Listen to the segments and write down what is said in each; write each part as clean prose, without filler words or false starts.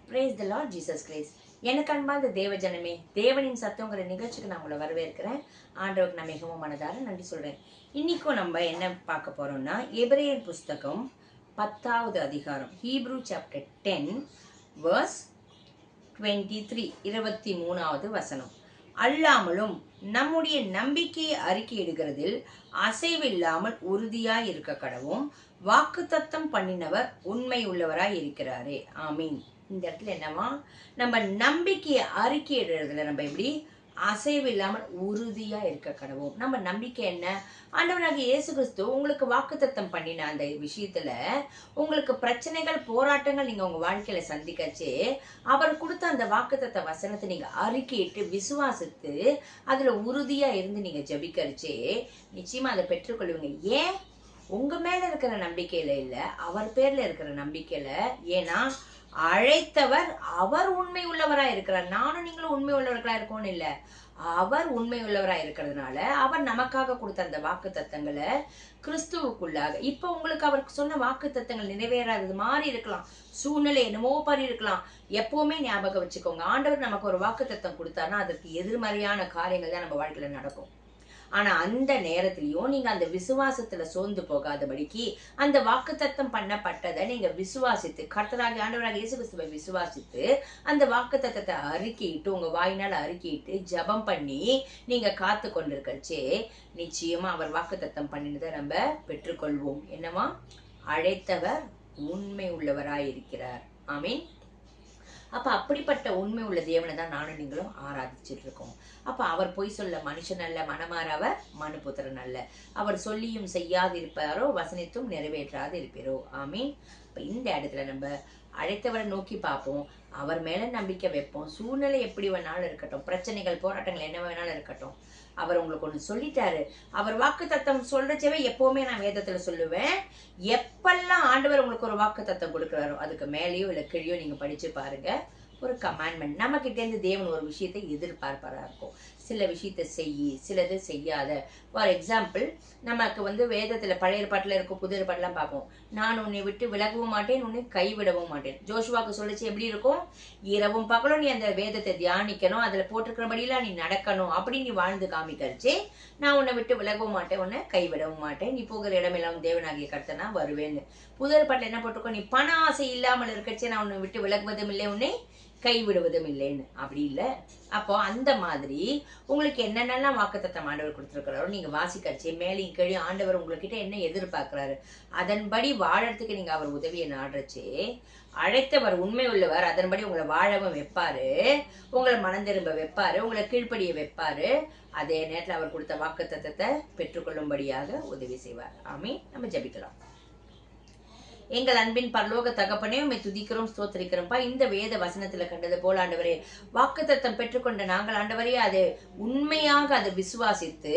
Praise the Lord Jesus Christ. எனக்கு அன்பார்ந்த தேவ ஜனமே, தேவனின் சத்தங்கிற நிகழ்ச்சிக்கு நான் உங்களை வரவேற்கிறேன். ஆண்டவருக்கு நான் மிகவும் மனதார நன்றி சொல்றேன். இன்னைக்கும் நம்ம என்ன பார்க்க போறோம்னா, எபிரேயர் புஸ்தகம் 10வது அதிகாரம், ஹீப்ரூ சாப்டர் 10 verse 23 23வது வசனம். அல்லாமலும் நம்முடைய நம்பிக்கையை அறிக்கையிடுகிறதில் அசைவில்லாமல் உறுதியாய் இருக்க கடவும் வாக்குத்தத்தம் பண்ணினவர் உண்மை உள்ளவராய் இருக்கிறாரே. ஆமீன். இந்த இடத்துல என்னவா, நம்ம நம்பிக்கையை அறிக்கையிடுறதுல நம்ம எப்படி அசைவு இல்லாமல் உறுதியா இருக்க கடவும். நம்ம நம்பிக்கை என்ன? ஆண்டவராகிய இயேசு கிறிஸ்து உங்களுக்கு வாக்குத்தத்தம் பண்ணின அந்த விஷயத்துல உங்களுக்கு பிரச்சனைகள் போராட்டங்கள் நீங்க உங்க வாழ்க்கையில சந்திக்கச்சு அவர் கொடுத்த அந்த வாக்குத்தத்த வசனத்தை நீங்க அறிக்கையிட்டு விசுவாசித்து அதுல உறுதியா இருந்து நீங்க ஜெபிக்கரிச்சே நிச்சயமா அதை பெற்றுக்கொள்வீங்க. ஏன்? உங்க மேல இருக்கிற நம்பிக்கையில இல்ல, அவர் பேர்ல இருக்கிற நம்பிக்கையில. ஏன்னா அழைத்தவர் அவர் உண்மை உள்ளவராய் இருக்கிறார். நானும் நீங்களும் உண்மை உள்ளவர்களா இருக்கோம்னு இல்ல, அவர் உண்மை உள்ளவராய் இருக்கிறதுனால அவர் நமக்காக கொடுத்த அந்த வாக்கு தத்தங்களை கிறிஸ்துவுக்குள்ளாக இப்ப உங்களுக்கு அவருக்கு சொன்ன வாக்கு தத்தங்கள் நிறைவேறாதது மாதிரி இருக்கலாம், சூழ்நிலை என்னமோ பாரி இருக்கலாம். எப்பவுமே ஞாபகம் வச்சுக்கோங்க, ஆண்டவர் நமக்கு ஒரு வாக்கு தத்தம் கொடுத்தாருன்னா அதற்கு எதிர்மறையான காரியங்கள் தான் நம்ம வாழ்க்கையில நடக்கும். ஆனா அந்த நேரத்திலயும் நீங்க அந்த விசுவாசத்துல சோர்ந்து போகாதபடிக்கு அந்த வாக்குத்தத்தம் பண்ணப்பட்டதை நீங்க விசுவாசித்து கர்த்தராகிய ஆண்டவராகிய இயேசு கிறிஸ்துவை விசுவாசித்து அந்த வாக்குத்தத்தத்தை அறிக்கையிட்டு உங்க வாயினால் அறிக்கையிட்டு ஜெபம் பண்ணி நீங்க காத்து கொண்டிருக்கச்சே நிச்சயமா அவர் வாக்குத்தத்தம் பண்ணினதை நம்ம பெற்றுக்கொள்வோம். என்னவா? அழைத்தவர் உண்மை உள்ளவராய் இருக்கிறார். ஆமீன். அப்ப அப்படிப்பட்ட உண்மை உள்ள தேவனை தான் நானும் நீங்களும் ஆராதிச்சுட்டு இருக்கோம். அப்ப அவர் பொய் சொல்ல மனுஷன் அல்ல, மனமாறவர் மனுபுத்திரன் அல்ல. அவர் சொல்லியும் செய்யாது இருப்பாரோ, வசனித்தும் நிறைவேற்றாது இருப்பீரோ. ஆமீன். இப்ப இந்த இடத்துல நம்ம அழைத்தவரை நோக்கி பார்ப்போம், அவர் மேல நம்பிக்கை வைப்போம். சூழ்நிலை எப்படி வேணாலும் இருக்கட்டும், பிரச்சனைகள் போராட்டங்கள் என்ன வேணாலும் இருக்கட்டும், அவர் உங்களுக்கு ஒண்ணு சொல்லிட்டாரு. அவர் வாக்கு தத்தம் சொல்றச்சவே எப்பவுமே நான் வேதத்துல சொல்லுவேன், எப்பெல்லாம் ஆண்டவர் உங்களுக்கு ஒரு வாக்கு தத்தம் கொடுக்குறாரோ அதுக்கு மேலேயோ இல்ல கீழேயோ நீங்க படிச்சு பாருங்க, ஒரு கமாண்ட்மெண்ட் நம்ம கிட்ட இருந்து தேவன் ஒரு விஷயத்தை எதிர்பார்ப்பாரா இருக்கும். சில விஷயத்தை செய்யி, சிலது செய்யாத. ஃபார் எக்ஸாம்பிள், நமக்கு வேதத்துல பழைய ஏற்பாட்டுல இருக்கும், புதிய ஏற்பாட்டுலாம் பார்ப்போம். நான் உன்னை விட்டு விலகவும் மாட்டேன், உன்னை கைவிடவும் மாட்டேன். ஜோஷுவாக்கு சொல்லிச்சு எப்படி இருக்கும்? இரவும் பகலும் நீ அந்த வேதத்தை தியானிக்கணும், அதுல போட்டிருக்கிறபடியெல்லாம் நீ நடக்கணும், அப்படி நீ வாழ்ந்து காமிக்கரிச்சு நான் உன்னை விட்டு விலகவும் மாட்டேன், உன்னை கைவிடவும் மாட்டேன், நீ போகிற இடமெல்லாம் தேவனாகிய கர்த்தனா வருவேன்னு. புதிய ஏற்பாட்டுல என்ன போட்டிருக்கோம்? நீ பண ஆசை இல்லாமல் இருக்கச்சே நான் உன்னை விட்டு விலகுவதும் இல்லை, உன்னை கைவிடுவதும் இல்லைன்னு. அப்படி இல்லை. அப்போ அந்த மாதிரி உங்களுக்கு என்னென்னலாம் வாக்குத்தத்தம் ஆண்டவர் கொடுத்துருக்கிறாரோ நீங்க வாசிக்கரிச்சு மேலையும் கீழே ஆண்டவர் உங்ககிட்ட என்ன எதிர்பார்க்கிறாரு அதன்படி வாழறதுக்கு நீங்க அவர் உதவியை நாடுறச்சே அழைத்தவர் உண்மை உள்ளவர், அதன்படி உங்களை வாழவும் வைப்பாரு, உங்களை மனம் திரும்ப வைப்பாரு, உங்களை கீழ்ப்படிய வைப்பாரு. அதே நேரத்தில் அவர் கொடுத்த வாக்குத்தத்தத்தை பெற்றுக்கொள்ளும்படியாக உதவி செய்வார். ஆமீன். நம்ம ஜெபிக்கலாம். எங்கள் அன்பின் பரலோக தகப்பனே, உம்மை துதிக்கிறோம், ஸ்தோத்திரிக்கிறோம்ப்பா. இந்த வேத வசனத்துல கண்டது போல ஆண்டவரே வாக்குத்தத்தம் பெற்றுக்கொண்ட நாங்கள் ஆண்டவரே அதை உண்மையாக அதை விசுவாசித்து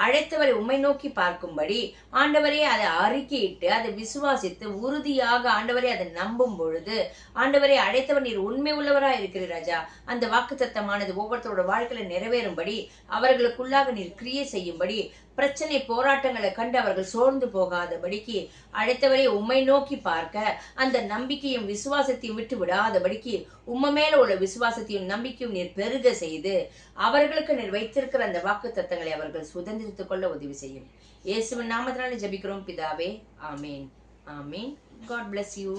அழைத்தவரை உம்மை நோக்கி பார்க்கும்படி ஆண்டவரே அதை அறிக்கையிட்டு அதை விசுவாசித்து உறுதியாக ஆண்டவரே அதை நம்பும் பொழுது ஆண்டவரே அழைத்தவர் நீர் உண்மை உள்ளவராக இருக்கிறீர் ராஜா. அந்த வாக்குத்தத்தமானது ஒவ்வொருத்தரோட வாழ்க்கையில நிறைவேறும்படி அவர்களுக்குள்ளாக நீர் கிரியை செய்யும்படி பிரச்சனை போராட்டங்களை கண்டு அவர்கள் சோர்ந்து போகாதபடிக்கு அழைத்தவரை உம்மை நோக்கி பார்க்க அந்த நம்பிக்கையும் விசுவாசத்தையும் விட்டு விடாதபடிக்கு உம்ம மேல உள்ள விசுவாசத்தையும் நம்பிக்கையும் நீர் பெருக செய்து அவர்களுக்கு நீர் வைத்திருக்கிற அந்த வாக்கு தத்தங்களை அவர்கள் சுதந்திரித்துக் கொள்ள உதவி செய்யும். இயேசுவின் நாமத்தினால ஜெபிக்கிறோம் பிதாவே. ஆமீன். ஆமீன். God bless you.